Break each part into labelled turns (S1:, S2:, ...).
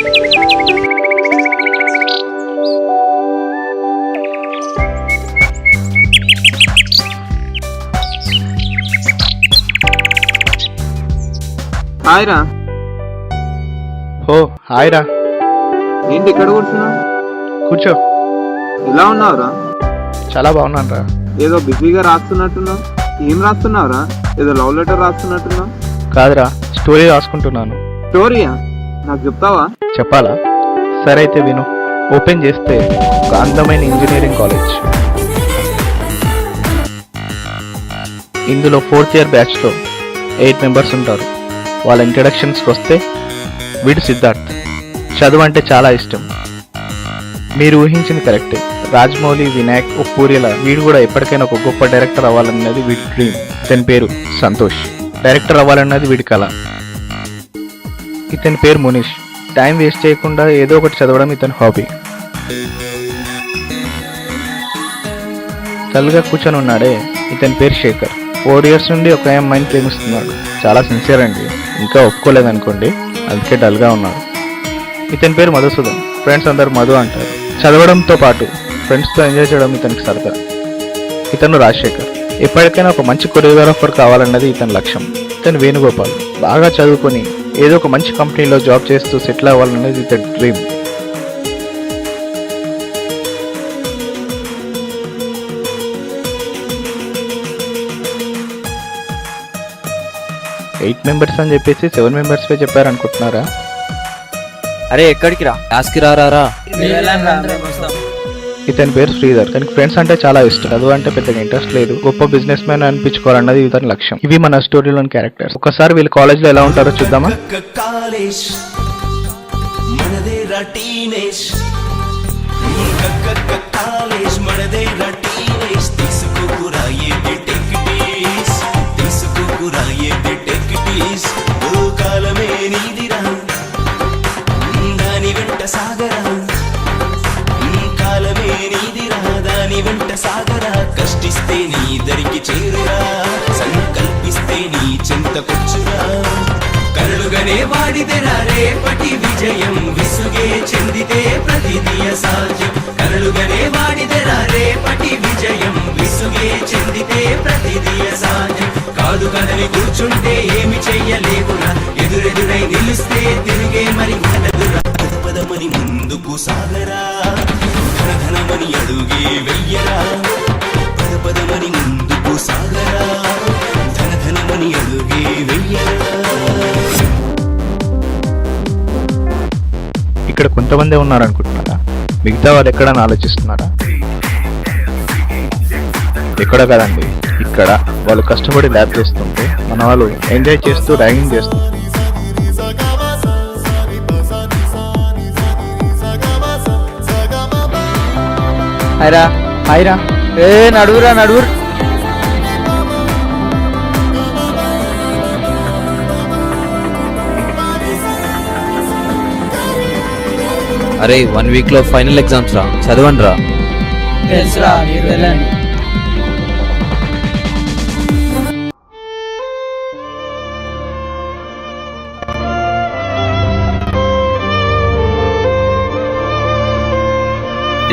S1: Hi రా.
S2: ఓ hi రా.
S1: ఏంటి ఇక్కడ కూర్చున్నావు?
S2: కూర్చో.
S1: ఎలా ఉన్నావురా?
S2: చాలా బాగున్నాను రా.
S1: ఏదో బిజీగా రాస్తున్నట్టున్నావు. ఏం రాస్తున్నావురా? ఏదో లవ్ లెటర్ రాస్తున్నట్టున్నావు.
S2: కాదురా, స్టోరీ రాసుకుంటున్నాను.
S1: స్టోరీయా? నాకు చెప్తావా?
S2: చెప్పాలా? సరే అయితే విను. ఓపెన్ చేస్తే ఒక అందమైన ఇంజనీరింగ్ కాలేజ్. ఇందులో 4th ఇయర్ బ్యాచ్లో 8 మెంబర్స్ ఉంటారు. వాళ్ళ ఇంట్రడక్షన్స్కి వస్తే వీడు సిద్ధార్థ్. చదువు అంటే చాలా ఇష్టం. మీరు ఊహించింది కరెక్టే. రాజమౌళి, వినాయక్, ఉప్పూరిలా వీడు కూడా ఎప్పటికైనా ఒక గొప్ప డైరెక్టర్ అవ్వాలన్నది వీడి డ్రీమ్. ఇతని పేరు సంతోష్. డైరెక్టర్ అవ్వాలన్నది వీడి కళ. ఇతని పేరు మునీష్. టైం వేస్ట్ చేయకుండా ఏదో ఒకటి చదవడం ఇతని హాబీ. కలుగా కూర్చొని ఉన్నాడే, ఇతని పేరు శేఖర్. 4 years నుండి ఒక అమ్మాయిని ప్రేమిస్తున్నాడు. చాలా సిన్సియర్ అండి. ఇంకా ఒప్పుకోలేదనుకోండి, అందుకే డల్గా ఉన్నాడు. ఇతని పేరు మధుసూదన్. ఫ్రెండ్స్ అందరు మధు అంటారు. చదవడంతో పాటు ఫ్రెండ్స్తో ఎంజాయ్ చేయడం ఇతనికి సరదా. ఇతను రాజశేఖర్. ఎప్పటికైనా ఒక మంచి కొరియోగ్రాఫర్ కావాలన్నది ఇతని లక్ష్యం. ఇతను వేణుగోపాల్. బాగా చదువుకొని ఏదో ఒక మంచి కంపెనీలో జాబ్ చేస్తూ సెటిల్ అవ్వాలన్నది ఇతని డ్రీమ్. ఎయిట్ మెంబర్స్ అని చెప్పేసి 7 members చెప్పారనుకుంటున్నారా?
S3: అరే ఎక్కడికి రా, క్లాస్కి రారా.
S2: ఇతని పేరు శ్రీధర్. తనకి ఫ్రెండ్స్ అంటే చాలా ఇష్టం. చదువు అంటే పెద్దగా ఇంట్రెస్ట్ లేదు. గొప్ప బిజినెస్ మ్యాన్ అనిపించుకోవాలన్నది ఇతని లక్ష్యం. ఇవి మన స్టోరీలోని క్యారెక్టర్స్. ఒకసారి వీళ్ళు కాలేజ్ లో ఎలా ఉంటారో చూద్దామా?
S4: సాగరా కష్టిస్తే నీ దరికి చేరురా, సంకల్పిస్తే నీ చింతకొచ్చురా. కరుడుగనే వాడిదెరా రేపటి విజయం, విసుగే చెందితే ప్రతిదియ సాధ్యం. కరుడుగనే వాడిదెరా రేపటి విజయం, విసుగే చెందితే ప్రతిదియ సాధ్యం. కాదు కదని కూర్చుంటే ఏమి చెయ్యలేవురా, ఎదురెదురై నిలిస్తే తిరిగే మరి కలదురా. పదమని ముందుకు సాగరా, ధనమని అడుగే వెయ్యరా. పదమని ముందుకు సాగరా, ధనమని అడుగే వెయ్యరా.
S2: ఇక్కడ కొంతమంది ఉన్నారనుకుంటున్నారా? మిగతా వాళ్ళు ఎక్కడని ఆలోచిస్తున్నారా? ఎక్కడ కదండి, ఇక్కడ. వాళ్ళు కష్టపడి ల్యాబ్ చేస్తుంటే మన వాళ్ళు ఎంజాయ్ చేస్తూ ర్యాగింగ్ చేస్తుంటారు.
S3: హాయ్రా హాయ్రా. ఏ నడువురా నడువురు. అరే 1 week లో ఫైనల్ ఎగ్జామ్స్ రా, చదవండి రా.
S5: తెలుసురా, మీరు వెళ్ళండి.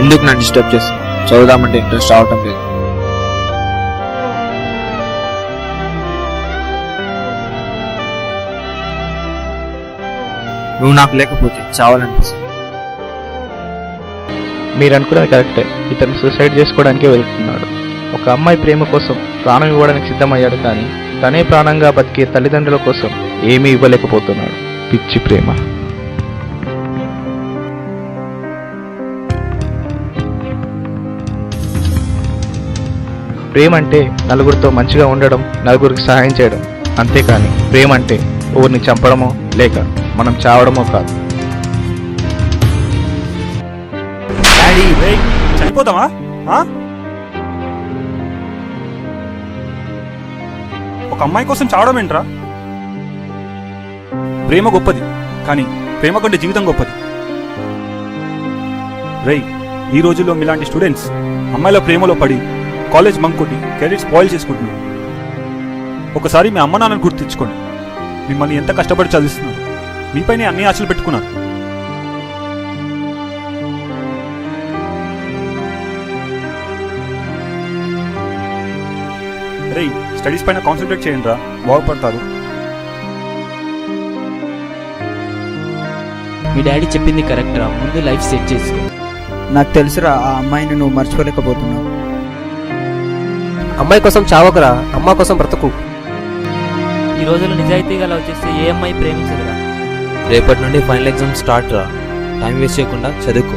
S3: ఎందుకు నన్ను డిస్టర్బ్ చేస్తావు? చదువుదామంటే ఇంట్రెస్ట్ రావటం లేదు. నువ్వు నాకు లేకపోతే చావాలనిపిస్తుంది.
S2: మీరు అనుకున్నది కరెక్టే. ఇతను సూసైడ్ చేసుకోవడానికే వెళ్తున్నాడు. ఒక అమ్మాయి ప్రేమ కోసం ప్రాణం ఇవ్వడానికి సిద్ధమయ్యాడు, కానీ తనే ప్రాణంగా బతికే తల్లిదండ్రుల కోసం ఏమీ ఇవ్వలేకపోతున్నాడు. పిచ్చి ప్రేమ. ప్రేమ అంటే నలుగురితో మంచిగా ఉండడం, నలుగురికి సహాయం చేయడం. అంతేకాని ప్రేమ అంటే ఊరిని చంపడమో లేక మనం చావడమో కాదు.
S6: చనిపోతావా? ఒక అమ్మాయి కోసం చావడం ఏంట్రా? ప్రేమ గొప్పది, కానీ ప్రేమ కంటే జీవితం గొప్పది. రేయ్, ఈ రోజుల్లో మీలాంటి స్టూడెంట్స్ అమ్మాయిల ప్రేమలో పడి కాలేజ్ బంక్ కొట్టి కెరీర్ స్పాయిల్ చేసుకుంటున్నారు. ఒకసారి మీ అమ్మ నాన్నని గుర్తించుకోండి. మిమ్మల్ని ఎంత కష్టపడి చదివిస్తున్నారు. మీపైనే అన్ని ఆశలు పెట్టుకున్నారు. రే స్టడీస్ పైన కాన్సన్ట్రేట్ చేయండి రా, బాగుపడతారు.
S5: మీ డాడీ చెప్పింది కరెక్ట్ రా, ముందు లైఫ్ సెట్ చేసుకో.
S7: నాకు తెలుసురా, ఆ అమ్మాయిని నువ్వు మర్చిపోలేకపోతున్నావు.
S8: అమ్మాయి కోసం చావకురా, అమ్మ కోసం బ్రతుకు.
S5: ఈ రోజుల్లో నిజాయితీగా లవ్ చేస్తే ఏ అమ్మాయి ప్రేమించదురా.
S3: రేపటి నుండి ఫైనల్ ఎగ్జామ్ స్టార్ట్ రా, టైం వేస్ట్ చేయకుండా చదువుకో.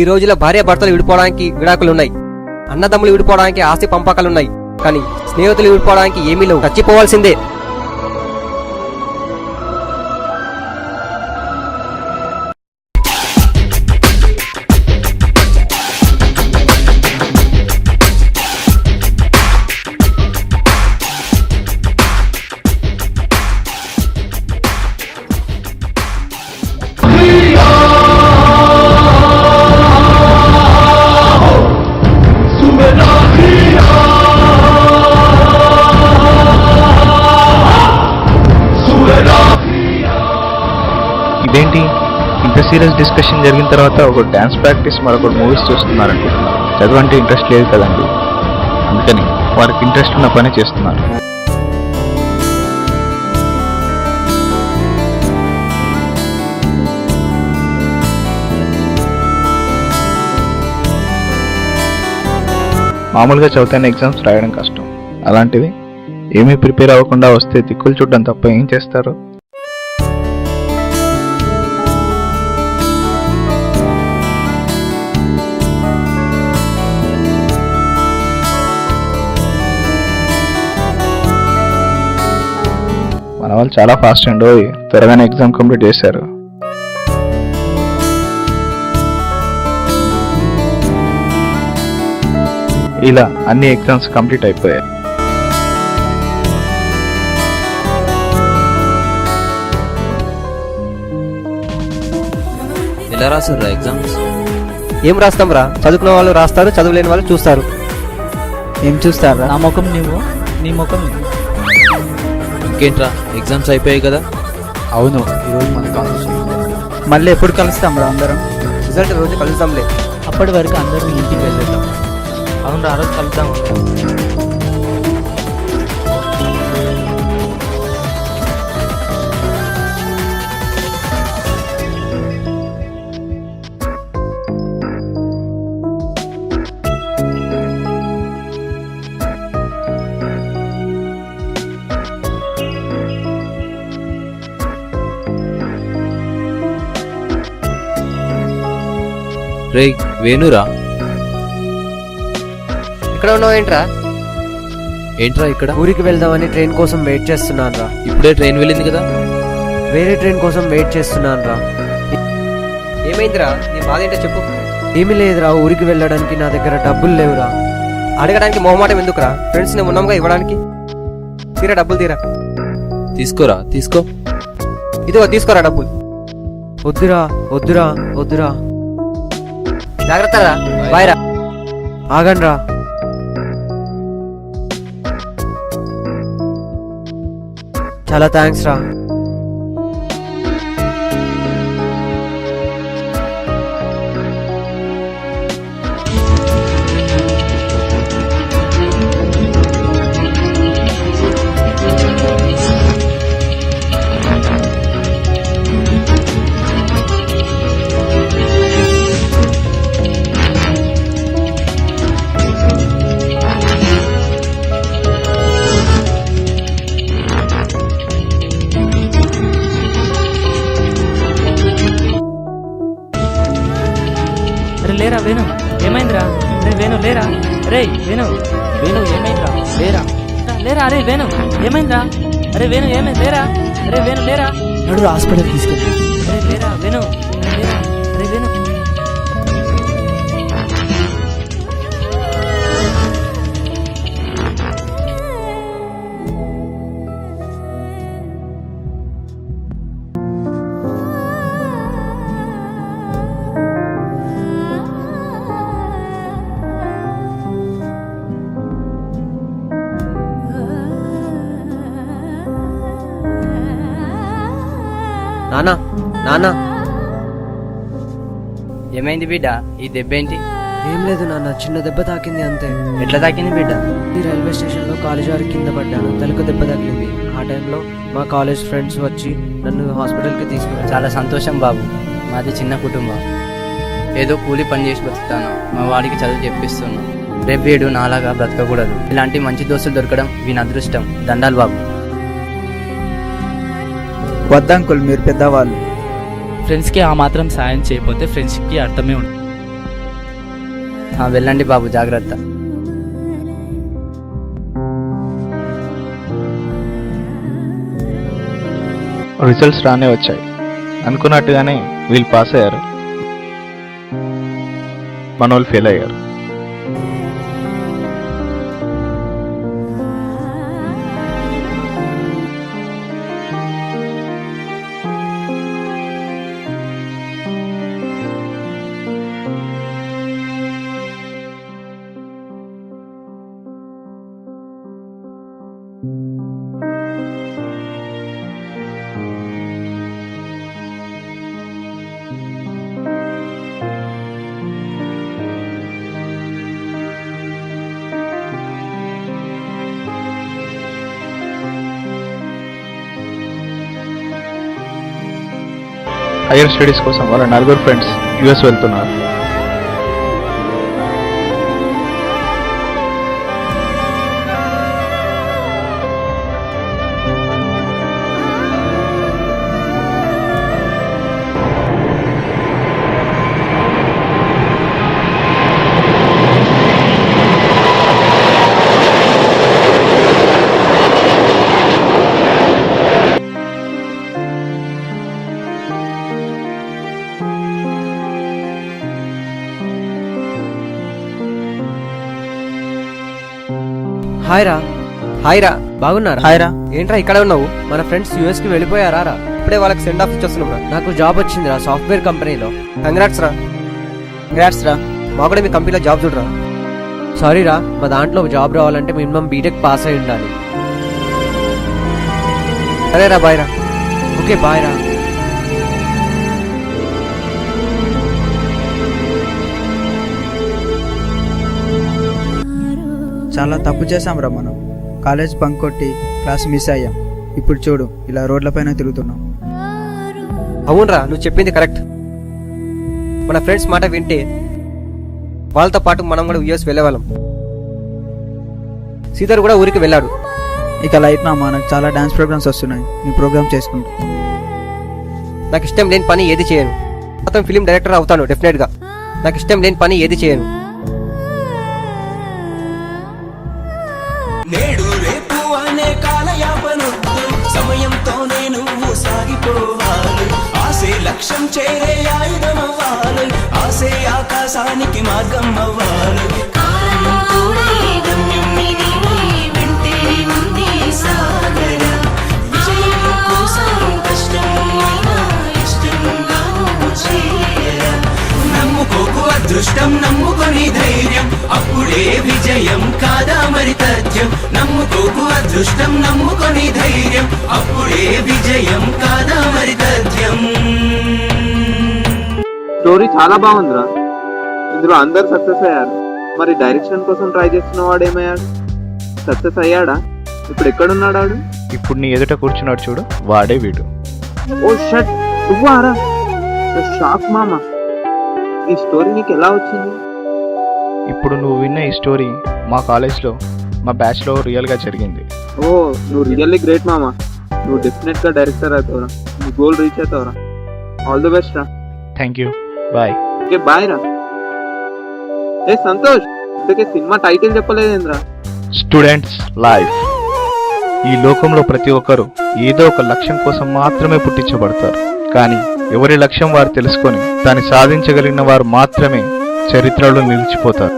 S8: ఈ రోజుల్లో భార్య భర్తలు విడిపోవడానికి విడాకులున్నాయి, అన్నదమ్ములు విడిపోవడానికి ఆస్తి పంపకాలున్నాయి, కానీ స్నేహితులు విడిపోవడానికి ఏమీ లేవు. చచ్చిపోవాల్సిందే.
S2: ఇదేంటి ఇంత సీరియస్ డిస్కషన్ జరిగిన తర్వాత ఒక డ్యాన్స్ ప్రాక్టీస్ మరొకటి మూవీస్ చూస్తున్నారండి. చదువు అంటే ఇంట్రెస్ట్ లేదు కదండి, అందుకని వారికి ఇంట్రెస్ట్ ఉన్న పని చేస్తున్నారు. మామూలుగా చదువుతానే ఎగ్జామ్స్ రాయడం కష్టం, అలాంటిది ఏమీ ప్రిపేర్ అవ్వకుండా వస్తే దిక్కులు చూడడం తప్ప ఏం చేస్తారు? మన వాళ్ళు చాలా ఫాస్ట్ అండి, త్వరగానే ఎగ్జామ్ కంప్లీట్ చేశారు. ఇలా అన్ని ఎగ్జామ్స్ కంప్లీట్ అయిపోయాయి.
S3: ఎలా రాసారు ఎగ్జామ్స్?
S8: ఏం రాస్తాం రా, చదువుకున్న వాళ్ళు రాస్తారు, చదువులేని వాళ్ళు చూస్తారు.
S7: ఏం చూస్తారా?
S5: నా ముఖం నువ్వు, నీ ముఖం నువ్వు.
S3: ఇంకేంట్రా ఎగ్జామ్స్ అయిపోయాయి కదా?
S7: అవును, ఈరోజు మన కాలేజ్ మళ్ళీ ఎప్పుడు కలుస్తాం రా అందరం?
S8: రిజల్ట్ రోజు కలుద్దాంలే.
S5: అప్పటి వరకు అందరూ ఇంటికి వెళ్ళేద్దాం. అవును, ఆ రోజు కలుద్దాం.
S3: రే వేణురా,
S8: ఇక్కడ ఉన్నావు ఏంట్రా?
S3: ఏంట్రా ఇక్కడ?
S8: ఊరికి వెళ్దామని ట్రైన్ కోసం వెయిట్ చేస్తున్నాను రా.
S3: ఇప్పుడే ట్రైన్ వెళ్ళింది కదా.
S8: వేరే ట్రైన్ కోసం వెయిట్ చేస్తున్నాను రా. ఏమైందిరా, నీ బాధ ఏంటో చెప్పు. ఏమీ లేదురా, ఊరికి వెళ్ళడానికి నా దగ్గర డబ్బులు లేవురా. అడగడానికి మొహమాటం ఎందుకురా, ఫ్రెండ్స్ నేను ఉన్నాంగా ఇవ్వడానికి. తీరా డబ్బులు తీరా.
S3: తీసుకోరా, తీసుకో.
S8: ఇదిగో తీసుకోరా డబ్బులు. వద్దురా వద్దురా వద్దురా. జాగ్రత్త రా, బాయ్ రా. ఆగండి రా. చాలా థ్యాంక్స్ రా.
S5: అరే లేరా వేణు, ఏమైందిరా? రే వేణు లేరా? రే వేణు, వేణు ఏమైందిరా? లేరా లేరా? అరే వేణు ఏమైందిరా? అరే వేణు ఏమైంది? లేరా? అరే వేణు లేరా?
S7: నడు హాస్పిటల్ తీసుకెళ్ళి.
S5: అరే లేరా వేణు? అరే లేరా? అరే వేణు.
S8: నానా నానా,
S5: ఏమైంది బిడ్డ? ఈ దెబ్బ ఏంటి?
S8: ఏం లేదు నాన్న, చిన్న దెబ్బ తాకింది అంతే.
S7: ఎట్లా తాకింది బిడ్డ?
S8: ఈ రైల్వే స్టేషన్లో కాలేజ్ వారికి కింద పడ్డాను, తలకు దెబ్బ తగిలింది. ఆ టైంలో మా కాలేజ్ ఫ్రెండ్స్ వచ్చి నన్ను హాస్పిటల్కి తీసుకువెళ్ళారు.
S7: చాలా సంతోషం బాబు. మాది చిన్న కుటుంబం, ఏదో కూలి పని చేసి బతుకుతాను. మా వాడికి చదువు చెప్పిస్తున్నాను. రేపు వీడు నాలాగా బ్రతకకూడదు. ఇలాంటి మంచి దోస్తులు దొరకడం వీని అదృష్టం. దండాలు బాబు.
S9: వద్దంకుల్, మీరు పెద్దవాళ్ళు.
S5: ఫ్రెండ్స్కి ఆ మాత్రం సాయం చేయకపోతే ఫ్రెండ్షిప్కి అర్థమే ఉంటుంది.
S7: వెళ్ళండి బాబు, జాగ్రత్త.
S2: రిజల్ట్స్ రానే వచ్చాయి. అనుకున్నట్టుగానే వీళ్ళు పాస్ అయ్యారు, మనోళ్ళు ఫెయిల్ అయ్యారు. హైయర్ స్టడీస్ కోసం వాళ్ళ 4 ఫ్రెండ్స్ యుఎస్ వెళ్తున్నారు.
S8: హాయ్ రా, బాగున్నారా?
S7: హాయ్ రా.
S8: ఏంట్రా ఇక్కడ ఉన్నావు? మన ఫ్రెండ్స్ యూఎస్ కి వెళ్ళిపోయారా రా? ఇప్పుడే వాళ్ళకి సెండ్ ఆఫ్ ఇచ్చేస్తున్నాం. నాకు జాబ్ వచ్చిందిరా, సాఫ్ట్వేర్ కంపెనీలో. కంగ్రాట్స్ రా. మా కూడా మీ కంపెనీలో జాబ్ చూడరా. సారీ రా, మా దాంట్లో జాబ్ రావాలంటే మినిమం బీటెక్ పాస్ అయి ఉండాలి. సరేరా, బాయ్ రా. ఓకే, బాయ్ రా.
S9: చాలా తప్పు చేశాం రా మనం. కాలేజ్ బంక్ కొట్టి క్లాస్ మిస్ అయ్యాం. ఇప్పుడు చూడు, ఇలా రోడ్లపైన తిరుగుతున్నాం.
S8: అవునరా, నువ్వు చెప్పింది కరెక్ట్. మన ఫ్రెండ్స్ మాట వింటే వాళ్ళతో పాటు మనం కూడా యూఎస్ వెళ్ళేవాళ్ళం. సీతారు కూడా ఊరికి వెళ్ళాడు.
S9: ఇక లైఫ్ నా మనకు చాలా డాన్స్ ప్రోగ్రామ్స్ వస్తున్నాయి. నీ ప్రోగ్రామ్ చేసుకుంటా.
S8: నాకు ఇష్టం లేని పని ఏది చేయను. మొత్తం ఫిలిం డైరెక్టర్ అవుతాను డెఫినెట్గా. నాకు ఇష్టం లేని పని ఏది చేయను.
S4: నేడు రేపు అనే కాలయాపనొద్దు, సమయంతోనే నువ్వు సాగిపోవాలి. ఆసే లక్ష్యం చేరే ఆయుధమవ్వాలి, ఆసే ఆకాశానికి మార్గం అవ్వాలి. విజయం కోసం కష్టమైనా ఇష్టంగా నువ్వు చేయరా. నమ్ముకోకు అదృష్టం, నమ్ముకొని ధైర్యం, అప్పుడే విజయం కాదా మరి తథ్యం. నమ్ముకోకు అదృష్టం, నమ్ముకొని ధైర్యం, అప్పుడే విజయం కాదా మరి తథ్యం.
S1: స్టోరీ చాలా బాగుందిరా. ఇందులో అందరు సక్సెస్ అయ్యారు. మరి డైరెక్షన్ కోసం ట్రై చేస్తున్న వాడు ఏమయ్యాడు? సక్సెస్ అయ్యాడా? ఇప్పుడు ఎక్కడున్నాడు వాడు?
S2: ఇప్పుడు నీ ఎదుట కూర్చున్నాడు చూడు, వాడే వీడు.
S1: ఓ షట్, నువ్వారా? షాక్ మామా. ఈ స్టోరీ నీకు ఎలా వచ్చింది?
S2: ఇప్పుడు నువ్వు విన్న ఈ స్టోరీ మా కాలేజ్లో మా బ్యాచ్లో రియల్గా జరిగింది.
S1: ఓ, నువ్వు రియల్లీ గ్రేట్ మామా. నువ్వు డెఫినెట్గా డైరెక్టర్ అవుతావురా. నీ గోల్ రీచ్ అవుతావురా. ఆల్ ది బెస్ట్ రా.
S2: Thank you, bye.
S1: Okay, bye రా. ఏ సంతోష్, ఇంతకీ సినిమా టైటిల్ చెప్పలేదేంద్రా?
S2: Students life. ఈ లోకంలో ప్రతి ఒక్కరూ ఏదో ఒక లక్ష్యం కోసం మాత్రమే పుట్టించబడతారు. కానీ ఎవరి లక్ష్యం వారు తెలుసుకొని దాన్ని సాధించగలిగిన వారు మాత్రమే చరిత్రలో నిలిచిపోతారు.